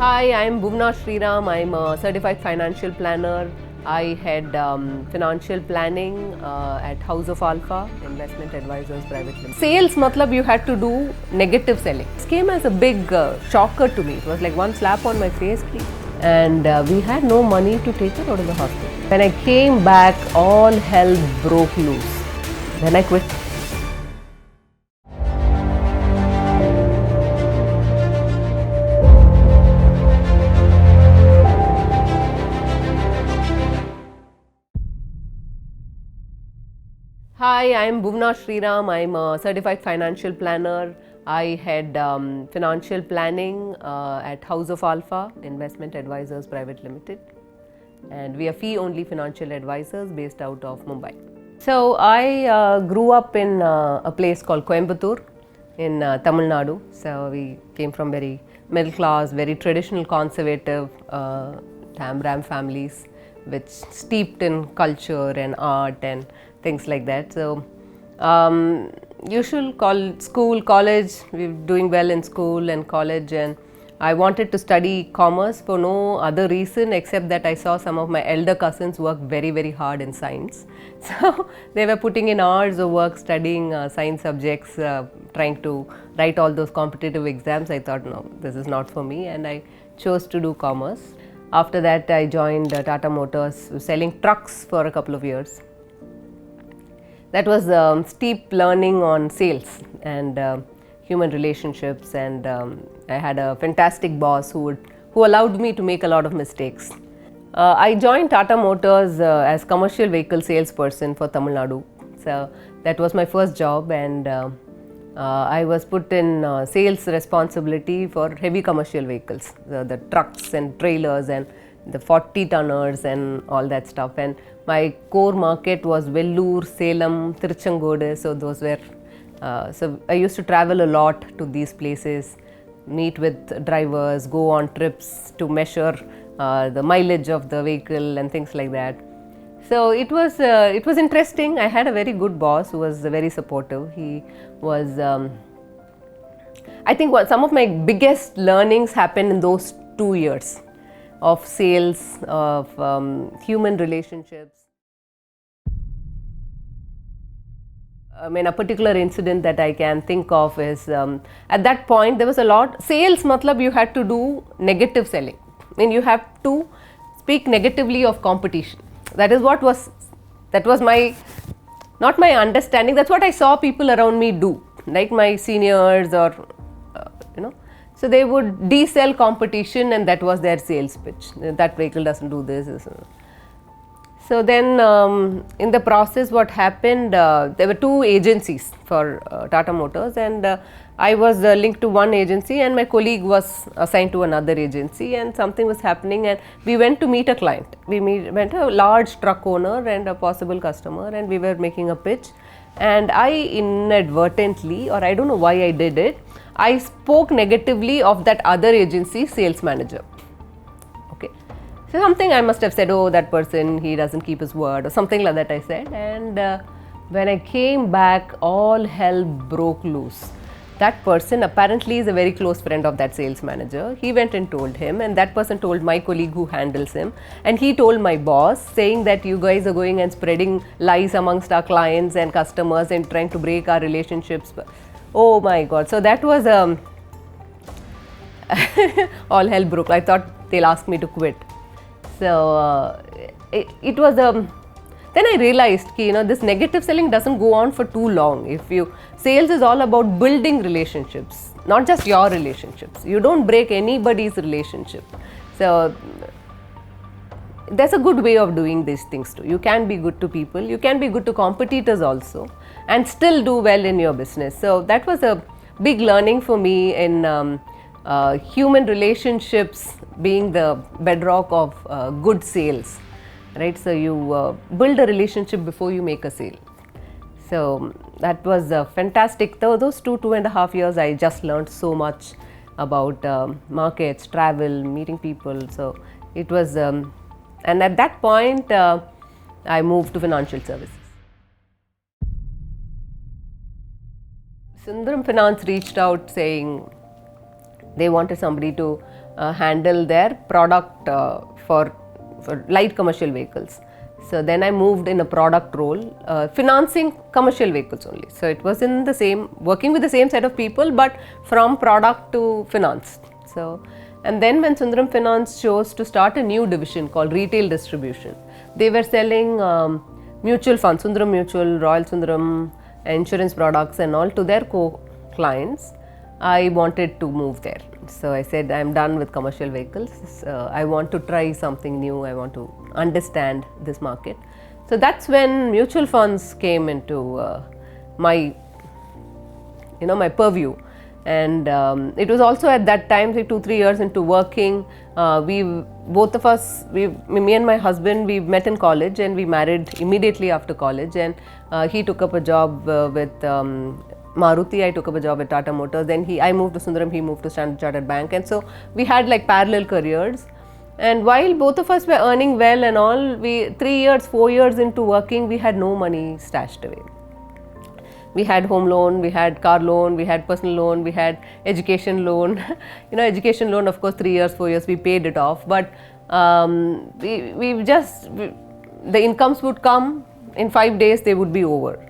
Hi, I'm Bhuvanaa Shreeram. I'm a certified financial planner. I head financial planning at House of Alpha, Investment Advisors Private Limited. Sales, matlab you had to do negative selling. This came as a big shocker to me. It was like one slap on my face. And we had no money to take her out of the hospital. When I came back, all hell broke loose. Then I quit. Hi, I'm Bhuvanaa Shreeram. I'm a certified financial planner. I head financial planning at House of Alpha, Investment Advisors Private Limited. And we are fee-only financial advisors based out of Mumbai. So I grew up in a place called Coimbatore in Tamil Nadu. So we came from very middle class, very traditional, conservative Tamram families, which steeped in culture and art and things like that. So usual school, college, we were doing well in school and college, and I wanted to study commerce for no other reason except that I saw some of my elder cousins work very, very hard in science. So they were putting in hours of work studying science subjects, trying to write all those competitive exams. I thought, no, this is not for me, and I chose to do commerce. After that, I joined Tata Motors, selling trucks for a couple of years. That was steep learning on sales and human relationships, and I had a fantastic boss who allowed me to make a lot of mistakes. I joined Tata Motors as commercial vehicle salesperson for Tamil Nadu. So that was my first job, and I was put in sales responsibility for heavy commercial vehicles, the trucks and trailers and the 40 tonners and all that stuff. And my core market was Vellore, Salem, Tiruchengodu. So those were, so I used to travel a lot to these places, meet with drivers, go on trips to measure the mileage of the vehicle and things like that. So it was interesting. I had a very good boss who was very supportive. He was, I think some of my biggest learnings happened in those 2 years of sales, of human relationships. I mean, a particular incident that I can think of is at that point there was a lot sales. Matlab you had to do negative selling. I mean, you have to speak negatively of competition. That was my, not my understanding. That's what I saw people around me do, like my seniors or So they would de-sell competition, and that was their sales pitch. That vehicle doesn't do this. So then in the process what happened, there were 2 agencies for Tata Motors, and I was linked to one agency and my colleague was assigned to another agency, and something was happening and we went to meet a client. We went to a large truck owner and a possible customer, and we were making a pitch, and I inadvertently, or I don't know why I did it, I spoke negatively of that other agency sales manager. Okay, so something I must have said, oh, that person, he doesn't keep his word, or something like that I said. And when I came back, all hell broke loose. That person apparently is a very close friend of that sales manager. He went and told him, and that person told my colleague who handles him, and he told my boss, saying that you guys are going and spreading lies amongst our clients and customers and trying to break our relationships. Oh my God. So that was all hell broke. I thought they'll ask me to quit. So it was then I realized that this negative selling doesn't go on for too long. Sales is all about building relationships, not just your relationships. You don't break anybody's relationship. So there's a good way of doing these things too. You can be good to people, you can be good to competitors also, and still do well in your business. So that was a big learning for me in human relationships being the bedrock of good sales, right? So you build a relationship before you make a sale. So that was fantastic. Those 2.5 years, I just learned so much about markets, travel, meeting people. So it was, and at that point, I moved to financial services. Sundaram Finance reached out saying they wanted somebody to handle their product for light commercial vehicles. So then I moved in a product role, financing commercial vehicles only. So it was in the same, working with the same set of people, but from product to finance. So, and then when Sundaram Finance chose to start a new division called retail distribution, they were selling mutual funds, Sundaram Mutual, Royal Sundaram, insurance products and all to their clients. I wanted to move there. So I said, I'm done with commercial vehicles. I want to try something new. I want to understand this market. So that's when mutual funds came into my purview. And it was also at that time, say 2-3 years into working, both of us, me and my husband, we met in college and we married immediately after college. And he took up a job with Maruti, I took up a job at Tata Motors, then I moved to Sundaram, he moved to Standard Chartered Bank, and so we had like parallel careers. And while both of us were earning well and all, 4 years into working, we had no money stashed away. We had home loan, we had car loan, we had personal loan, we had education loan. Education loan, of course, 3 years, 4 years, we paid it off. But the incomes would come, in 5 days they would be over.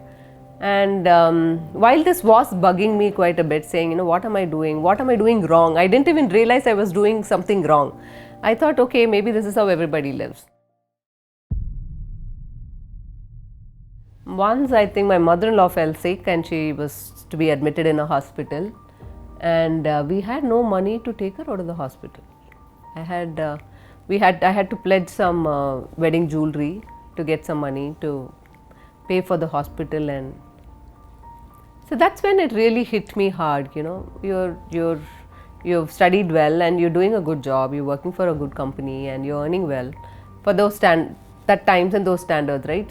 And while this was bugging me quite a bit, saying, what am I doing? What am I doing wrong? I didn't even realize I was doing something wrong. I thought, okay, maybe this is how everybody lives. Once, I think my mother-in-law fell sick and she was to be admitted in a hospital, and we had no money to take her out of the hospital. I had to pledge some wedding jewelry to get some money to pay for the hospital. And so that's when it really hit me hard. You've studied well and you're doing a good job, you're working for a good company and you're earning well for those that times and those standards, right?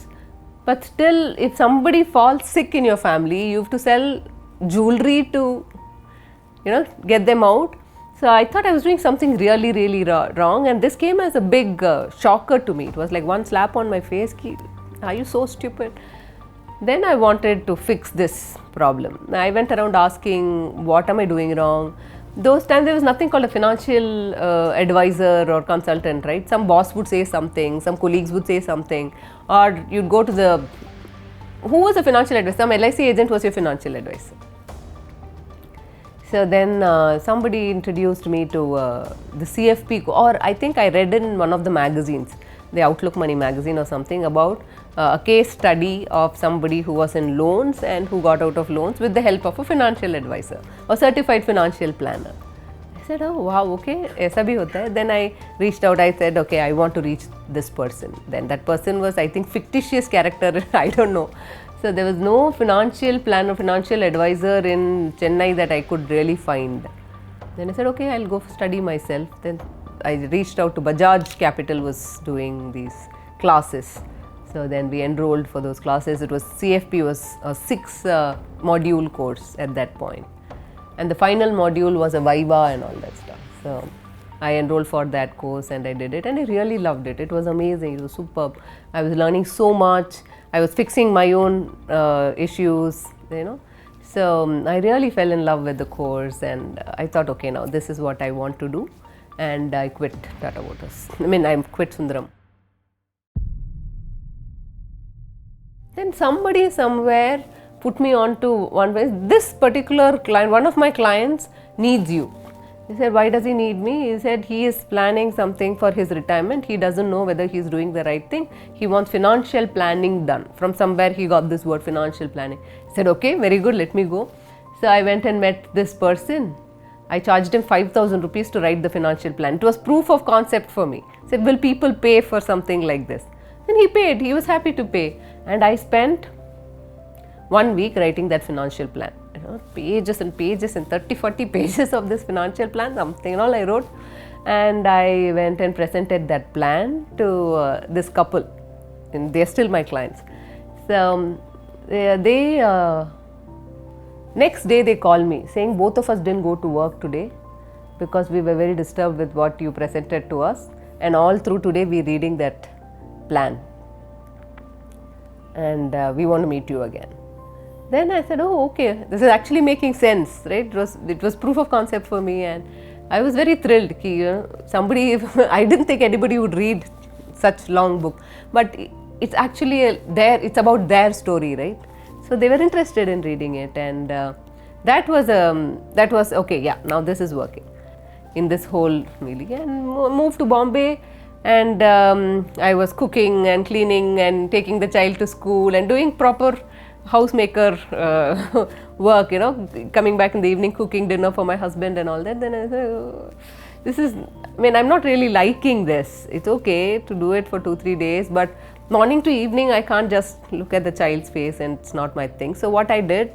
But still, if somebody falls sick in your family, you have to sell jewelry to get them out. So I thought I was doing something really, really wrong, and this came as a big shocker to me. It was like one slap on my face. Are you so stupid? Then I wanted to fix this problem. I went around asking, what am I doing wrong? Those times there was nothing called a financial advisor or consultant, right? Some boss would say something, some colleagues would say something, or you'd go to who was a financial advisor? Some LIC agent was your financial advisor. So then somebody introduced me to the CFP, or I think I read in one of the magazines, the Outlook Money magazine or something, about a case study of somebody who was in loans and who got out of loans with the help of a financial advisor or certified financial planner. I said, oh wow, okay, aisa bhi hota hai. Then I reached out, I said, okay, I want to reach this person. Then that person was, I think, fictitious character, I don't know. So there was no financial planner, financial advisor in Chennai that I could really find. Then I said, okay, I'll go study myself. Then I reached out to Bajaj Capital was doing these classes. So then we enrolled for those classes. It was CFP was a 6 module course at that point. And the final module was a Viva and all that stuff. So I enrolled for that course and I did it and I really loved it. It was amazing. It was superb. I was learning so much. I was fixing my own issues, So I really fell in love with the course and I thought, okay, now this is what I want to do. And I quit Tata Motors. I quit Sundaram. Then somebody somewhere put me on to one way. This particular client, one of my clients needs you. He said, why does he need me? He said he is planning something for his retirement. He doesn't know whether he is doing the right thing. He wants financial planning done. From somewhere he got this word financial planning. He said, okay, very good, let me go. So I went and met this person. I charged him 5,000 rupees to write the financial plan. It was proof of concept for me. He said, will people pay for something like this? And he paid, he was happy to pay. And I spent 1 week writing that financial plan. Pages and pages and 30-40 pages of this financial plan, something and all I wrote. And I went and presented that plan to this couple. And they're still my clients. So next day they called me saying both of us didn't go to work today because we were very disturbed with what you presented to us, and all through today we're reading that plan and we want to meet you again. Then I said, oh okay, this is actually making sense, right? It was proof of concept for me, and I was very thrilled. Somebody, I didn't think anybody would read such long book, but it's actually it's about their story, right? So they were interested in reading it, and that was okay. Yeah, now this is working in this whole really, and moved to Bombay, and I was cooking and cleaning and taking the child to school and doing proper housemaker work, coming back in the evening, cooking dinner for my husband and all that. Then I said, oh, this is, I mean, I'm not really liking this. It's okay to do it for 2-3 days, but morning to evening I can't just look at the child's face, and it's not my thing. So what I did,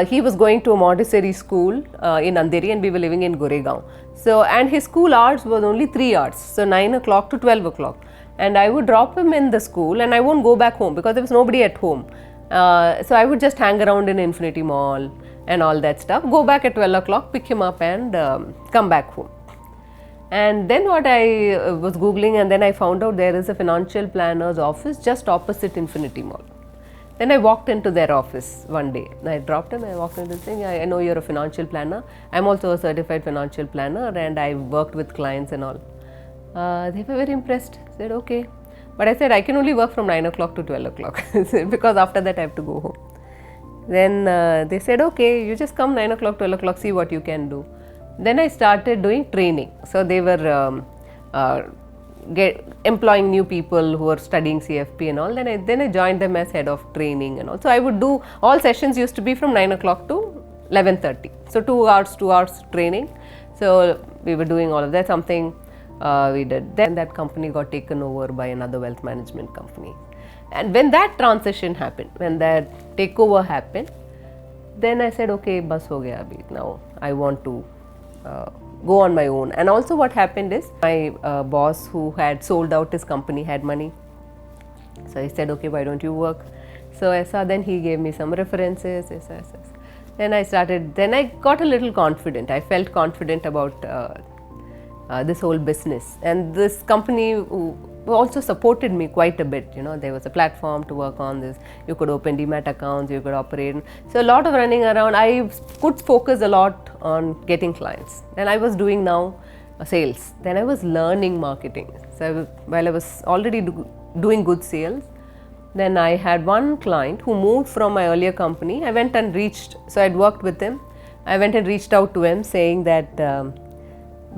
he was going to a Montessori school in Andheri, and we were living in Goregaon. So, and his school hours was only 3 hours, so 9 o'clock to 12 o'clock. And I would drop him in the school, and I won't go back home because there was nobody at home. So I would just hang around in Infinity Mall and all that stuff, go back at 12 o'clock, pick him up and come back home. And then what I was Googling, and then I found out there is a financial planner's office just opposite Infinity Mall. Then I walked into their office one day. I dropped him, I walked into saying, I know you're a financial planner. I'm also a certified financial planner, and I worked with clients and all. They were very impressed. Said, okay. But I said, I can only work from 9 o'clock to 12 o'clock because after that I have to go home. Then they said, okay, you just come 9 o'clock, 12 o'clock, see what you can do. Then I started doing training. So they were employing new people who were studying CFP and all. Then I joined them as head of training and all. So I would do, all sessions used to be from 9 o'clock to 11:30. So 2 hours training. So we were doing all of that, something we did. Then that company got taken over by another wealth management company. And when that transition happened, when that takeover happened, then I said, okay, bas ho gaya abhi. Now I want to go on my own. And also what happened is, my boss who had sold out his company had money. So he said, okay, why don't you work? So then he gave me some references. Then I got a little confident. I felt confident about this whole business. And this company also supported me quite a bit. There was a platform to work on this. You could open demat accounts, you could operate. So a lot of running around. I could focus a lot on getting clients. And I was doing now sales. Then I was learning marketing. So while I was already doing good sales, then I had one client who moved from my earlier company. I went and reached, so I'd worked with him. I went and reached out to him saying that,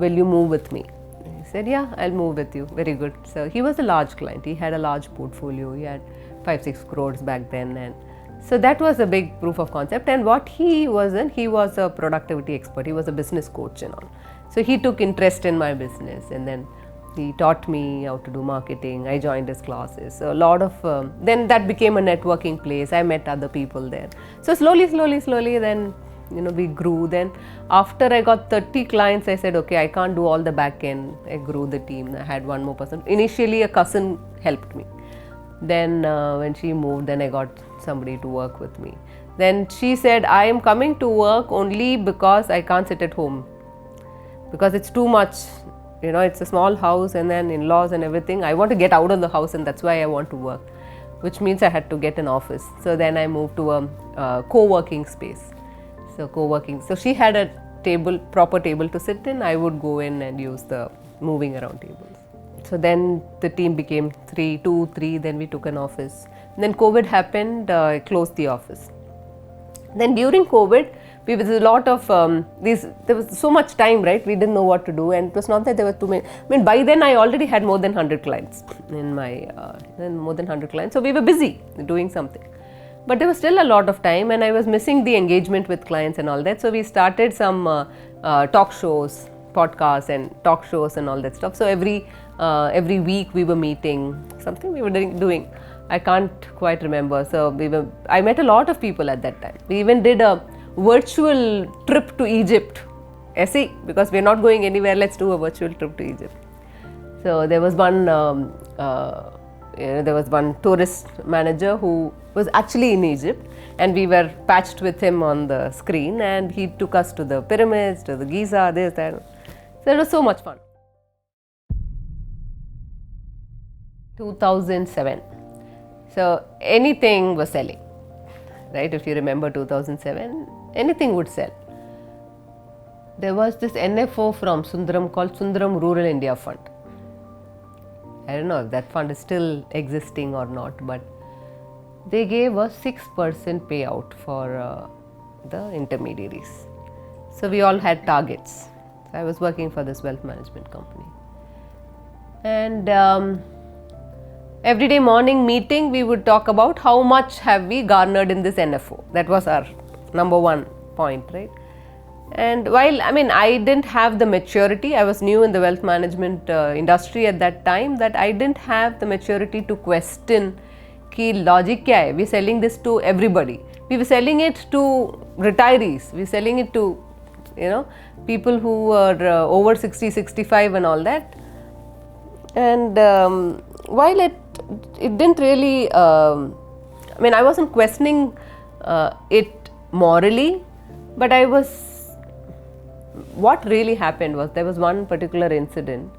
will you move with me? He said, yeah, I'll move with you. Very good. So he was a large client. He had a large portfolio. He had 5-6 crores back then. And so that was a big proof of concept. And what he was a productivity expert. He was a business coach and all. So he took interest in my business, and then he taught me how to do marketing. I joined his classes. So a lot of, then that became a networking place. I met other people there. So slowly, then we grew. Then after I got 30 clients, I said, okay, I can't do all the back end. I grew the team. I had one more person. Initially a cousin helped me. Then when she moved, then I got somebody to work with me. Then she said, I am coming to work only because I can't sit at home, because it's too much. It's a small house, and then in-laws and everything. I want to get out of the house, and that's why I want to work, which means I had to get an office. So then I moved to a co-working space. So she had a proper table to sit in. I would go in and use the moving around tables. So then the team became 2, 3, then we took an office. Then COVID happened, I closed the office. Then during COVID, there was a lot of there was so much time, right? We didn't know what to do, and it was not that there were too many. I mean, by then I already had more than 100 clients in my, so we were busy doing something. But there was still a lot of time, and I was missing the engagement with clients and all that. So we started some talk shows, podcasts and talk shows and all that stuff. So every week we were meeting, something we were doing. I can't quite remember. So I met a lot of people at that time. We even did a virtual trip to Egypt. Because we're not going anywhere, let's do a virtual trip to Egypt. So there was one tourist manager who was actually in Egypt, and we were patched with him on the screen, and he took us to the pyramids, to the Giza, this, that. So it was so much fun. 2007. So anything was selling, right? If you remember 2007, anything would sell. there was this NFO from Sundaram called Sundaram Rural India Fund. I don't know if that fund is still existing or not, but they gave a 6% payout for the intermediaries. So we all had targets. So I was working for this wealth management company. And everyday morning meeting, we would talk about how much have we garnered in this NFO. That was our number one point, right? And while I didn't have the maturity, I was new in the wealth management industry at that time, that I didn't have the maturity to question ki logic kya hai. We're selling this to everybody. We were selling it to retirees. We're selling it to people who are over 60, 65 and all that. And while it didn't really, I wasn't questioning it morally, but what really happened was, there was one particular incident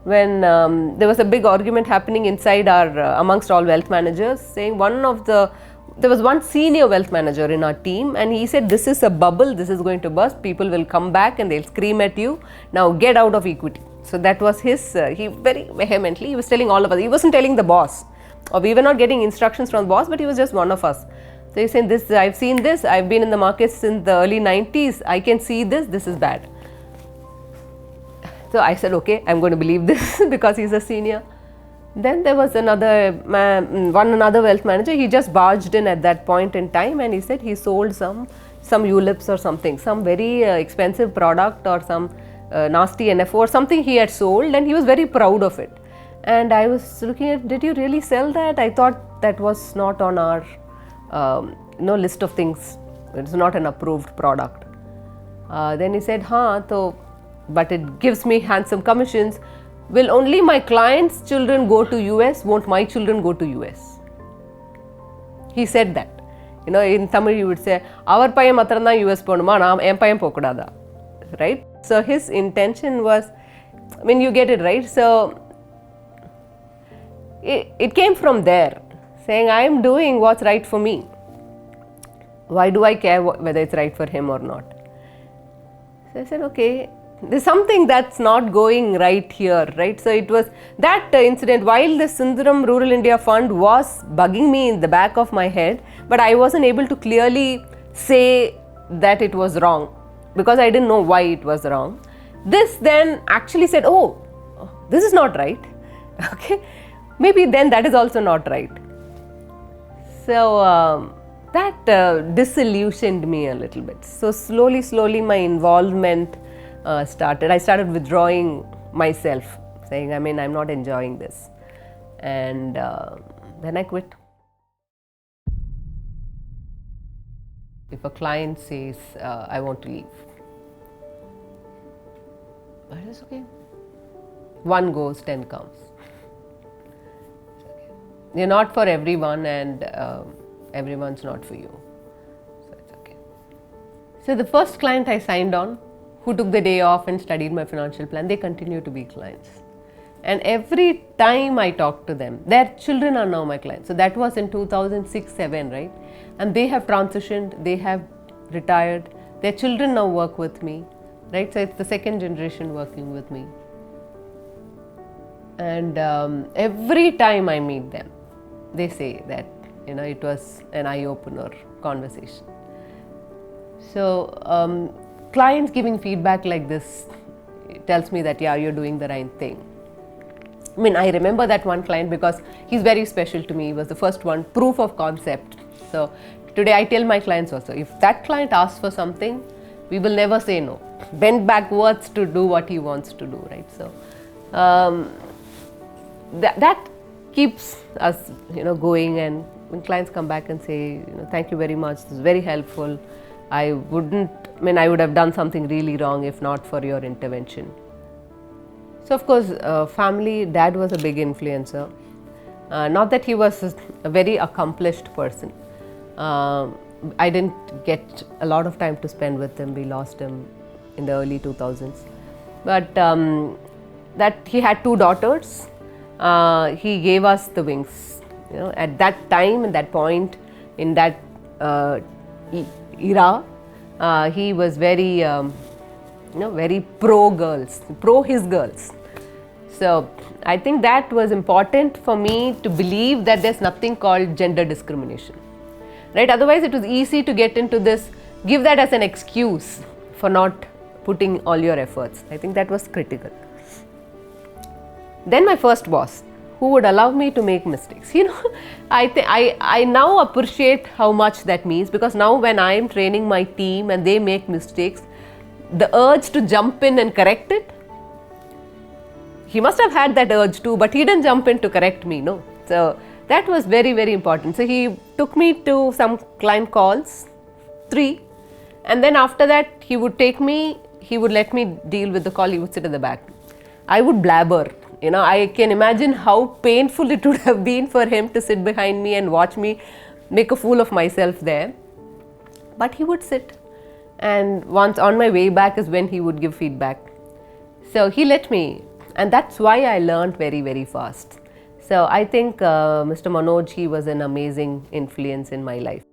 when there was a big argument happening inside amongst all wealth managers, saying there was one senior wealth manager in our team, and he said, this is a bubble, this is going to burst, people will come back and they'll scream at you, now get out of equity. So that was his, he very vehemently, he was telling all of us, he wasn't telling the boss, or we were not getting instructions from the boss, but he was just one of us. So he's saying, this, I've seen this, I've been in the market since the early 90s, I can see this is bad. So I said, okay, I'm going to believe this because he's a senior. Then there was another wealth manager, he just barged in at that point in time, and he said he sold some ULIPs or something, some very expensive product or some nasty NFO or something he had sold, and he was very proud of it. And I was looking at, did you really sell that? I thought that was not on our list of things, it's not an approved product. Then he said, but it gives me handsome commissions. Will only my clients' children go to US? Won't my children go to US? He said that. In Tamil you would say, our payam matrana US ponuma, naam em payam pokudada. Right? So his intention was, you get it, right? So it came from there, saying, I am doing what's right for me. Why do I care whether it's right for him or not? So I said, okay, there's something that's not going right here, right? So it was that incident, while the Sundaram Rural India Fund was bugging me in the back of my head, but I wasn't able to clearly say that it was wrong because I didn't know why it was wrong. This then actually said, oh, this is not right. Okay, maybe then that is also not right. So that disillusioned me a little bit. So slowly my involvement started. I started withdrawing myself, saying, I'm not enjoying this. And then I quit. If a client says, I want to leave, but it's okay. One goes, 10 comes. Okay. You're not for everyone, and everyone's not for you. So it's okay. So the first client I signed on, who took the day off and studied my financial plan, they continue to be clients. And every time I talk to them, their children are now my clients. So that was in 2006-07, right? And they have transitioned, they have retired, their children now work with me, right? So it's the second generation working with me. And every time I meet them, they say that, it was an eye-opener conversation. So clients giving feedback like this tells me that, yeah, you're doing the right thing. I remember that one client because he's very special to me. He was the first one, proof of concept. So today I tell my clients also, if that client asks for something, we will never say no. Bend backwards to do what he wants to do, right? So that keeps us, going. And when clients come back and say, thank you very much, this is very helpful. I would have done something really wrong if not for your intervention. So of course, family, dad was a big influencer. Not that he was a very accomplished person. I didn't get a lot of time to spend with him. We lost him in the early 2000s. But that he had 2 daughters. He gave us the wings. At that time, at that point, in that era, he was very very pro girls, pro his girls. So I think that was important for me to believe that there's nothing called gender discrimination, right? Otherwise, it was easy to get into this, give that as an excuse for not putting all your efforts. I think that was critical. Then my first boss, who would allow me to make mistakes. I now appreciate how much that means, because now when I am training my team and they make mistakes, the urge to jump in and correct it, he must have had that urge too, but he didn't jump in to correct me, no. So that was very, very important. So he took me to some client calls, 3, and then after that he would take me, he would let me deal with the call, he would sit at the back. I would blabber. I can imagine how painful it would have been for him to sit behind me and watch me make a fool of myself there. But he would sit, and once on my way back is when he would give feedback. So he let me, and that's why I learned very, very fast. So I think Mr. Manoj, he was an amazing influence in my life.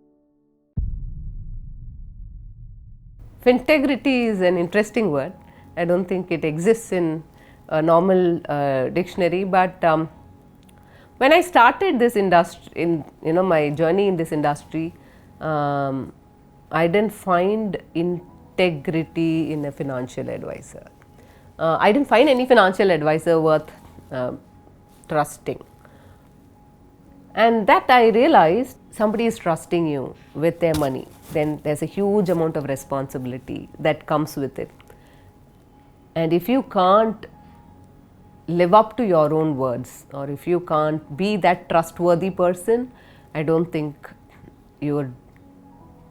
Fintegrity is an interesting word. I don't think it exists in a normal dictionary, but when I started this industry, my journey in this industry, I didn't find integrity in a financial advisor. I didn't find any financial advisor worth trusting. And that I realized, somebody is trusting you with their money, then there's a huge amount of responsibility that comes with it. And if you can't live up to your own words, or if you can't be that trustworthy person, I don't think you're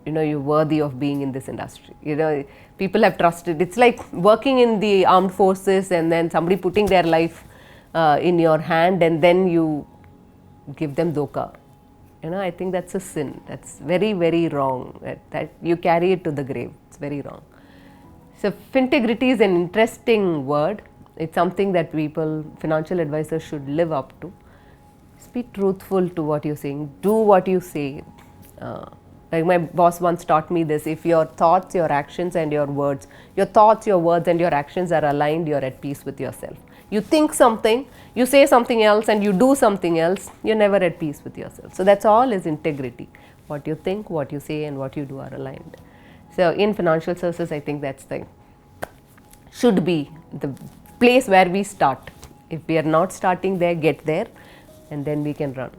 worthy of being in this industry. People have trusted. It's like working in the armed forces and then somebody putting their life in your hand and then you give them dhokha. I think that's a sin. That's very, very wrong. That you carry it to the grave. It's very wrong. So fintegrity is an interesting word. It's something that financial advisors should live up to. Just be truthful to what you're saying. Do what you say. Like my boss once taught me this: if your thoughts, your actions and your words, your thoughts, your words and your actions are aligned, you're at peace with yourself. You think something, you say something else and you do something else, you're never at peace with yourself. So that's all is integrity. What you think, what you say and what you do are aligned. So in financial services, I think that's should be the place where we start. If we are not starting there, get there and then we can run.